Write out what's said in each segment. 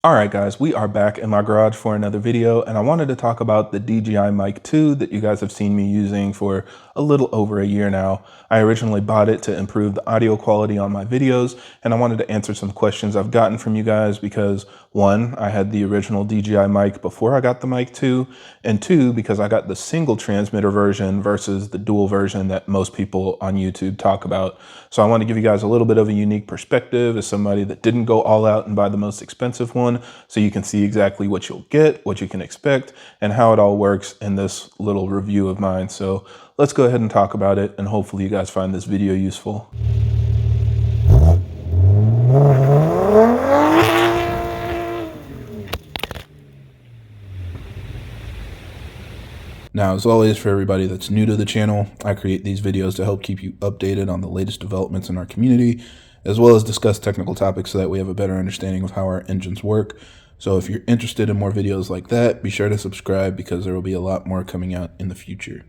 Alright guys, we are back in my garage for another video, and I wanted to talk about the DJI Mic 2 that you guys have seen me using for a little over a year now. I originally bought it to improve the audio quality on my videos, and I wanted to answer some questions I've gotten from you guys because one, I had the original DJI Mic before I got the Mic 2, and two, because I got the single transmitter version versus the dual version that most people on YouTube talk about. So I want to give you guys a little bit of a unique perspective as somebody that didn't go all out and buy the most expensive one, so you can see exactly what you'll get, what you can expect, and how it all works in this little review of mine. So let's go ahead and talk about it, and hopefully you guys find this video useful. Now, as always, for everybody that's new to the channel, I create these videos to help keep you updated on the latest developments in our community, as well as discuss technical topics so that we have a better understanding of how our engines work. So if you're interested in more videos like that, be sure to subscribe because there will be a lot more coming out in the future.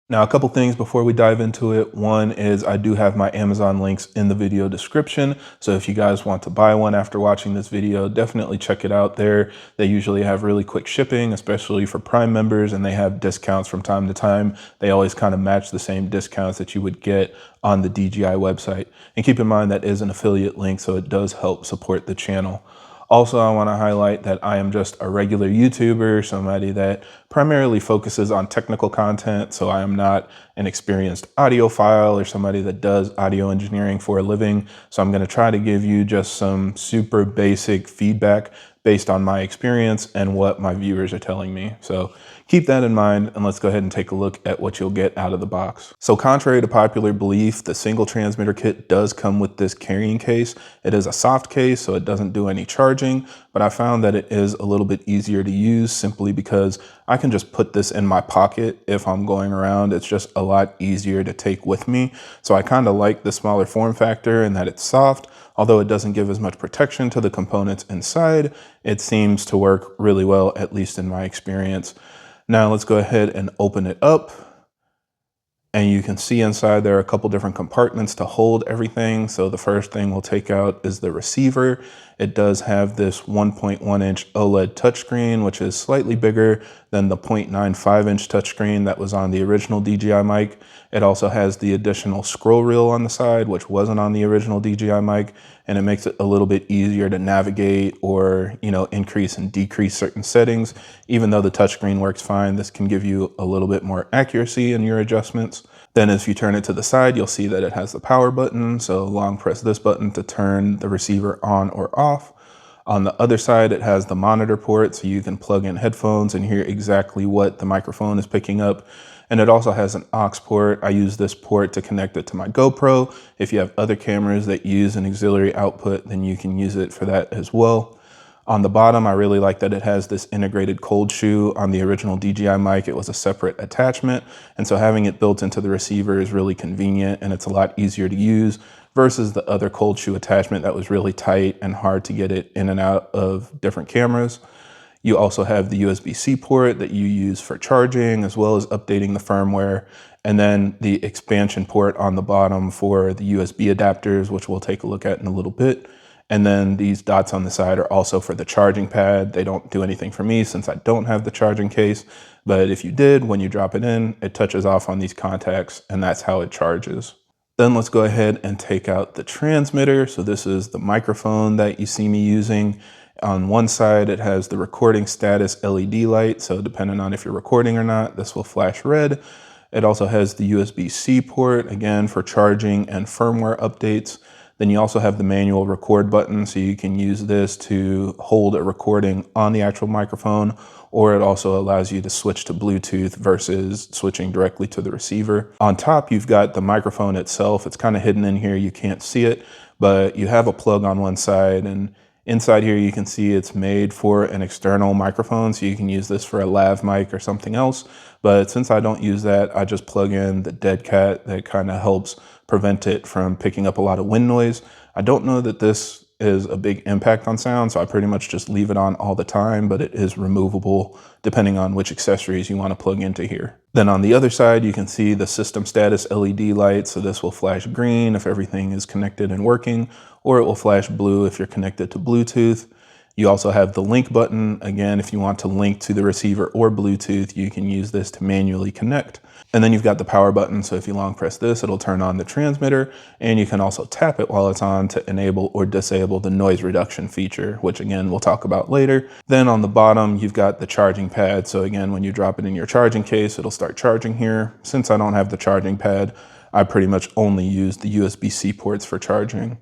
Now, a couple things before we dive into it. One is I do have my Amazon links in the video description. So if you guys want to buy one after watching this video, definitely check it out there. They usually have really quick shipping, especially for Prime members, and they have discounts from time to time. They always kind of match the same discounts that you would get on the DJI website. And keep in mind that is an affiliate link, so it does help support the channel. Also, I want to highlight that I am just a regular YouTuber, somebody that primarily focuses on technical content. So I am not an experienced audiophile or somebody that does audio engineering for a living. So I'm going to try to give you just some super basic feedback based on my experience and what my viewers are telling me. So keep that in mind, and let's go ahead and take a look at what you'll get out of the box. So contrary to popular belief, the single transmitter kit does come with this carrying case. It is a soft case, so it doesn't do any charging, but I found that it is a little bit easier to use simply because I can just put this in my pocket if I'm going around. It's just a lot easier to take with me. So I kind of like the smaller form factor in that it's soft. Although it doesn't give as much protection to the components inside, it seems to work really well, at least in my experience. Now let's go ahead and open it up. And you can see inside there are a couple different compartments to hold everything. So the first thing we'll take out is the receiver. It does have this 1.1 inch OLED touchscreen, which is slightly bigger than the 0.95 inch touchscreen that was on the original DJI mic. It also has the additional scroll wheel on the side, which wasn't on the original DJI mic, and it makes it a little bit easier to navigate or, increase and decrease certain settings. Even though the touchscreen works fine, this can give you a little bit more accuracy in your adjustments. Then if you turn it to the side, you'll see that it has the power button. So long press this button to turn the receiver on or off. On the other side, it has the monitor port, so you can plug in headphones and hear exactly what the microphone is picking up. And it also has an aux port. I use this port to connect it to my GoPro. If you have other cameras that use an auxiliary output, then you can use it for that as well. On the bottom, I really like that it has this integrated cold shoe. On the original DJI mic, it was a separate attachment. And so having it built into the receiver is really convenient, and it's a lot easier to use versus the other cold shoe attachment that was really tight and hard to get it in and out of different cameras. You also have the USB-C port that you use for charging as well as updating the firmware. And then the expansion port on the bottom for the USB adapters, which we'll take a look at in a little bit. And then these dots on the side are also for the charging pad. They don't do anything for me since I don't have the charging case. But if you did, when you drop it in, it touches off on these contacts, and that's how it charges. Then let's go ahead and take out the transmitter. So this is the microphone that you see me using. On one side, it has the recording status LED light. So depending on if you're recording or not, this will flash red. It also has the USB-C port, again, for charging and firmware updates. Then you also have the manual record button, so you can use this to hold a recording on the actual microphone, or it also allows you to switch to Bluetooth versus switching directly to the receiver. On top, you've got the microphone itself. It's kind of hidden in here. You can't see it, but you have a plug on one side, and inside here you can see it's made for an external microphone, so you can use this for a lav mic or something else. But since I don't use that, I just plug in the dead cat that kind of helps prevent it from picking up a lot of wind noise. I don't know that this is a big impact on sound, so I pretty much just leave it on all the time, but it is removable depending on which accessories you want to plug into here. Then on the other side, you can see the system status LED light. So this will flash green if everything is connected and working, or it will flash blue if you're connected to Bluetooth. You also have the link button. Again, if you want to link to the receiver or Bluetooth, you can use this to manually connect. And then you've got the power button. So if you long press this, it'll turn on the transmitter, and you can also tap it while it's on to enable or disable the noise reduction feature, which again, we'll talk about later. Then on the bottom, you've got the charging pad. So again, when you drop it in your charging case, it'll start charging here. Since I don't have the charging pad, I pretty much only use the USB-C ports for charging.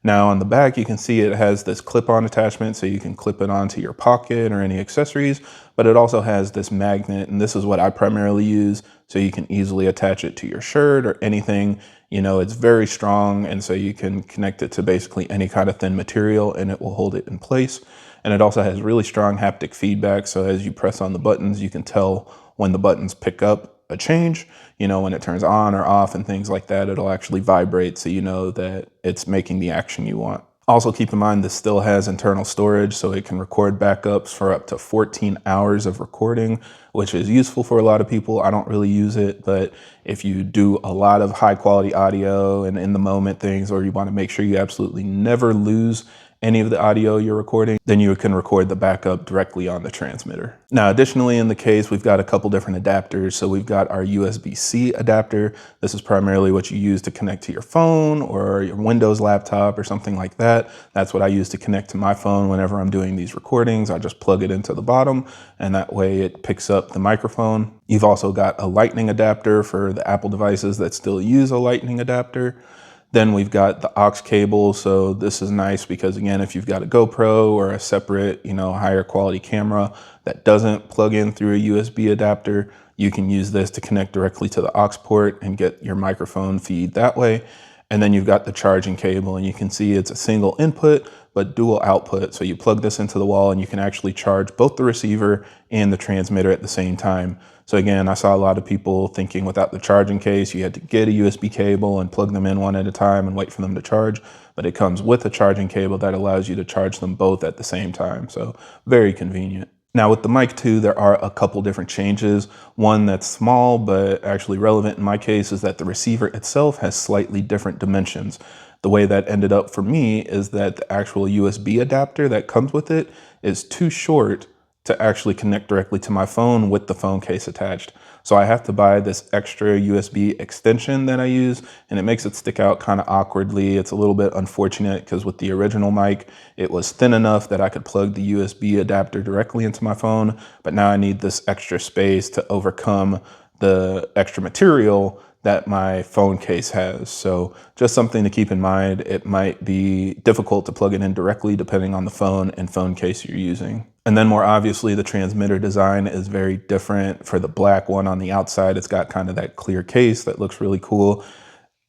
Now on the back, you can see it has this clip-on attachment, so you can clip it onto your pocket or any accessories, but it also has this magnet, and this is what I primarily use, so you can easily attach it to your shirt or anything. You know, it's very strong, and so you can connect it to basically any kind of thin material, and it will hold it in place. And it also has really strong haptic feedback, so as you press on the buttons, you can tell when the buttons pick up a change, you know, when it turns on or off and things like that. It'll actually vibrate, so you know that it's making the action you want. Also keep in mind this still has internal storage, so it can record backups for up to 14 hours of recording, which is useful for a lot of people. I don't really use it, but if you do a lot of high quality audio and in the moment things, or you want to make sure you absolutely never lose any of the audio you're recording, then you can record the backup directly on the transmitter. Now, additionally in the case, we've got a couple different adapters. So we've got our USB-C adapter. This is primarily what you use to connect to your phone or your Windows laptop or something like that. That's what I use to connect to my phone whenever I'm doing these recordings. I just plug it into the bottom, and that way it picks up the microphone. You've also got a Lightning adapter for the Apple devices that still use a Lightning adapter. Then we've got the aux cable. So this is nice because again, if you've got a GoPro or a separate, higher quality camera that doesn't plug in through a USB adapter, you can use this to connect directly to the aux port and get your microphone feed that way. And then you've got the charging cable, and you can see it's a single input, but dual output. So you plug this into the wall and you can actually charge both the receiver and the transmitter at the same time. So again, I saw a lot of people thinking without the charging case, you had to get a USB cable and plug them in one at a time and wait for them to charge. But it comes with a charging cable that allows you to charge them both at the same time. So very convenient. Now with the Mic 2, there are a couple different changes. One that's small, but actually relevant in my case, is that the receiver itself has slightly different dimensions. The way that ended up for me is that the actual USB adapter that comes with it is too short to actually connect directly to my phone with the phone case attached. So I have to buy this extra USB extension that I use, and it makes it stick out kind of awkwardly. It's a little bit unfortunate because with the original mic, it was thin enough that I could plug the USB adapter directly into my phone, but now I need this extra space to overcome the extra material that my phone case has. So just something to keep in mind. It might be difficult to plug it in directly depending on the phone and phone case you're using. And then more obviously, the transmitter design is very different. For the black one on the outside, it's got kind of that clear case that looks really cool.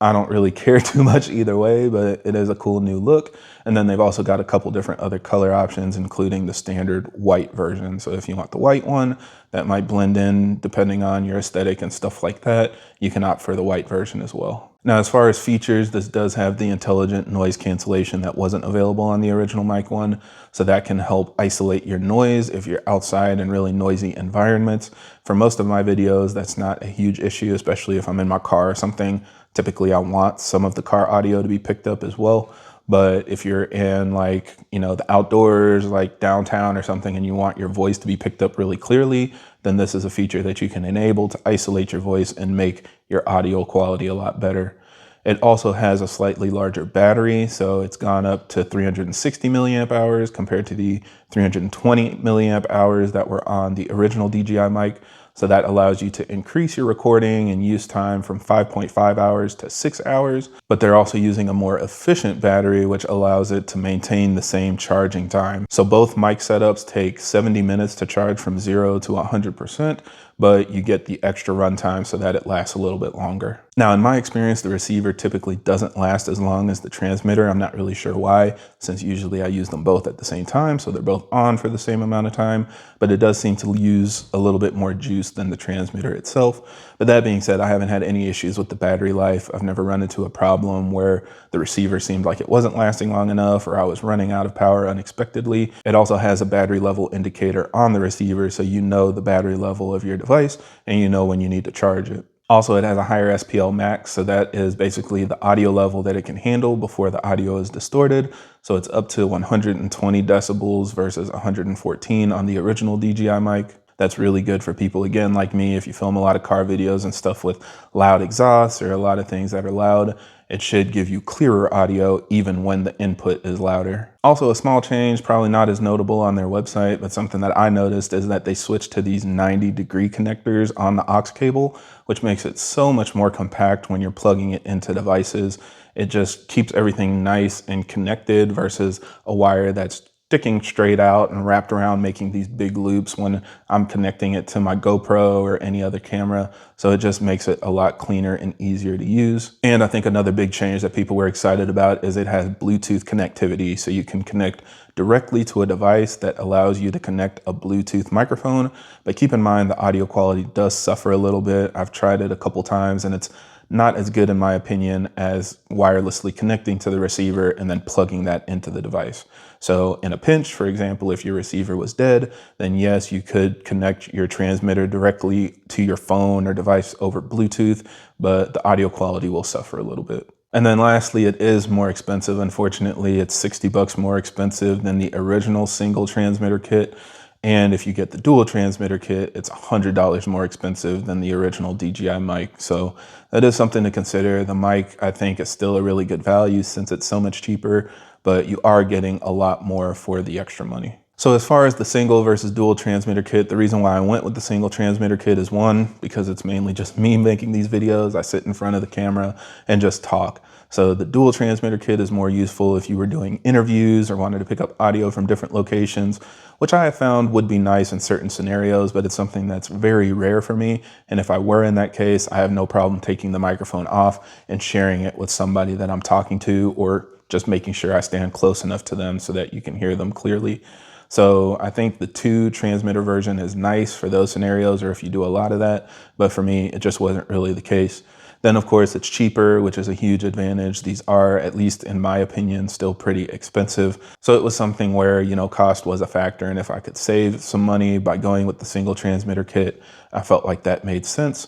I don't really care too much either way, but it is a cool new look. And then they've also got a couple different other color options, including the standard white version. So if you want the white one, that might blend in depending on your aesthetic and stuff like that, you can opt for the white version as well. Now, as far as features, this does have the intelligent noise cancellation that wasn't available on the original Mic 1. So that can help isolate your noise if you're outside in really noisy environments. For most of my videos, that's not a huge issue, especially if I'm in my car or something. Typically, I want some of the car audio to be picked up as well. But if you're in the outdoors, like downtown or something, and you want your voice to be picked up really clearly, then this is a feature that you can enable to isolate your voice and make your audio quality a lot better. It also has a slightly larger battery, so it's gone up to 360 milliamp hours compared to the 320 milliamp hours that were on the original DJI mic. So that allows you to increase your recording and use time from 5.5 hours to 6 hours, but they're also using a more efficient battery, which allows it to maintain the same charging time. So both mic setups take 70 minutes to charge from 0 to 100%, but you get the extra runtime so that it lasts a little bit longer. Now, in my experience, the receiver typically doesn't last as long as the transmitter. I'm not really sure why, since usually I use them both at the same time, so they're both on for the same amount of time, but it does seem to use a little bit more juice than the transmitter itself. But that being said, I haven't had any issues with the battery life. I've never run into a problem where the receiver seemed like it wasn't lasting long enough or I was running out of power unexpectedly. It also has a battery level indicator on the receiver, so you know the battery level of your device and you know when you need to charge it. Also, it has a higher SPL max, so that is basically the audio level that it can handle before the audio is distorted. So it's up to 120 decibels versus 114 on the original DJI mic. That's really good for people, again, like me. If you film a lot of car videos and stuff with loud exhausts or a lot of things that are loud, it should give you clearer audio even when the input is louder. Also, a small change, probably not as notable on their website, but something that I noticed is that they switched to these 90-degree connectors on the aux cable, which makes it so much more compact when you're plugging it into devices. It just keeps everything nice and connected versus a wire that's sticking straight out and wrapped around, making these big loops when I'm connecting it to my GoPro or any other camera. So it just makes it a lot cleaner and easier to use. And I think another big change that people were excited about is it has Bluetooth connectivity. So you can connect directly to a device that allows you to connect a Bluetooth microphone. But keep in mind, the audio quality does suffer a little bit. I've tried it a couple times and it's not as good in my opinion as wirelessly connecting to the receiver and then plugging that into the device. So in a pinch, for example, if your receiver was dead, then yes, you could connect your transmitter directly to your phone or device over Bluetooth, but the audio quality will suffer a little bit. And then lastly, it is more expensive. Unfortunately, it's $60 more expensive than the original single transmitter kit. And if you get the dual transmitter kit, it's $100 more expensive than the original DJI mic. So that is something to consider. The mic, I think, is still a really good value since it's so much cheaper, but you are getting a lot more for the extra money. So as far as the single versus dual transmitter kit, the reason why I went with the single transmitter kit is one, because it's mainly just me making these videos. I sit in front of the camera and just talk. So the dual transmitter kit is more useful if you were doing interviews or wanted to pick up audio from different locations, which I have found would be nice in certain scenarios, but it's something that's very rare for me. And if I were in that case, I have no problem taking the microphone off and sharing it with somebody that I'm talking to, or just making sure I stand close enough to them so that you can hear them clearly. So I think the 2 transmitter version is nice for those scenarios or if you do a lot of that, but for me, it just wasn't really the case. Then of course it's cheaper, which is a huge advantage. These are, at least in my opinion, still pretty expensive. So it was something where, you know, cost was a factor. And if I could save some money by going with the single transmitter kit, I felt like that made sense.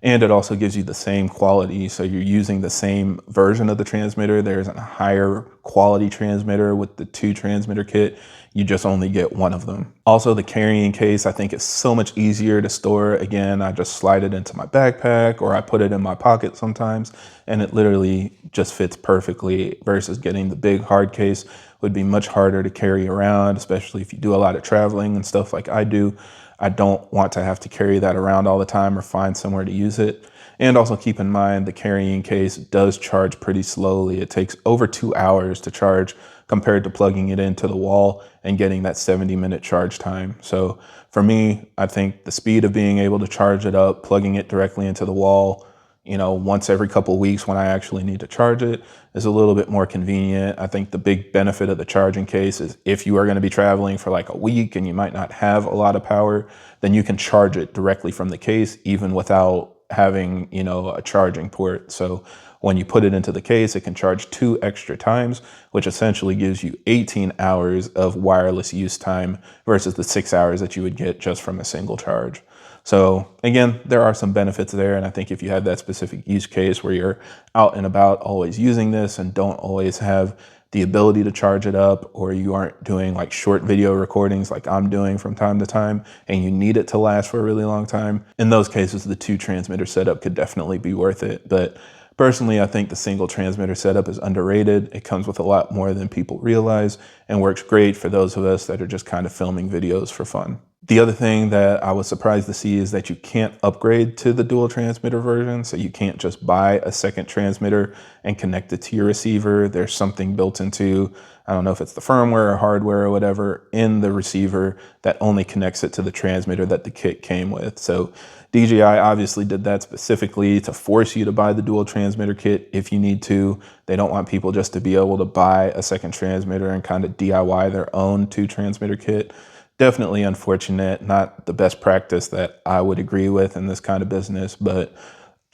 And it also gives you the same quality. So you're using the same version of the transmitter. There's a higher quality transmitter with the 2 transmitter kit. You just only get one of them. Also, the carrying case, I think, is so much easier to store. Again, I just slide it into my backpack or I put it in my pocket sometimes, and it literally just fits perfectly versus getting the big hard case. Would be much harder to carry around, especially if you do a lot of traveling and stuff like I do. I don't want to have to carry that around all the time or find somewhere to use it. And also keep in mind, the carrying case does charge pretty slowly. It takes over 2 hours to charge compared to plugging it into the wall and getting that 70-minute charge time. So for me, I think the speed of being able to charge it up, plugging it directly into the wall, you know, once every couple of weeks when I actually need to charge it is a little bit more convenient. I think the big benefit of the charging case is if you are going to be traveling for like a week and you might not have a lot of power, then you can charge it directly from the case, even without having, you know, a charging port. So when you put it into the case, it can charge 2 extra times, which essentially gives you 18 hours of wireless use time versus the 6 hours that you would get just from a single charge. So again, there are some benefits there. And I think if you have that specific use case where you're out and about always using this and don't always have the ability to charge it up, or you aren't doing like short video recordings like I'm doing from time to time, and you need it to last for a really long time, in those cases, the 2 transmitter setup could definitely be worth it. But personally, I think the single transmitter setup is underrated. It comes with a lot more than people realize and works great for those of us that are just kind of filming videos for fun. The other thing that I was surprised to see is that you can't upgrade to the dual transmitter version. So you can't just buy a second transmitter and connect it to your receiver. There's something built into, I don't know if it's the firmware or hardware or whatever, in the receiver that only connects it to the transmitter that the kit came with. So DJI obviously did that specifically to force you to buy the dual transmitter kit if you need to. They don't want people just to be able to buy a second transmitter and kind of DIY their own 2 transmitter kit. Definitely unfortunate, not the best practice that I would agree with in this kind of business, but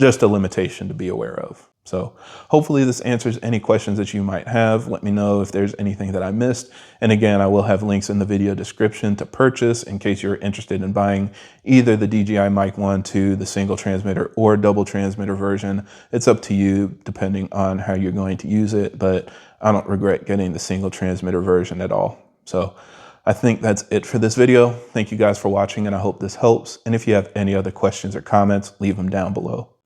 just a limitation to be aware of. So hopefully this answers any questions that you might have. Let me know if there's anything that I missed. And again, I will have links in the video description to purchase in case you're interested in buying either the DJI Mic 1, 2, the single transmitter or double transmitter version. It's up to you depending on how you're going to use it, but I don't regret getting the single transmitter version at all. So I think that's it for this video. Thank you guys for watching, and I hope this helps. And if you have any other questions or comments, leave them down below.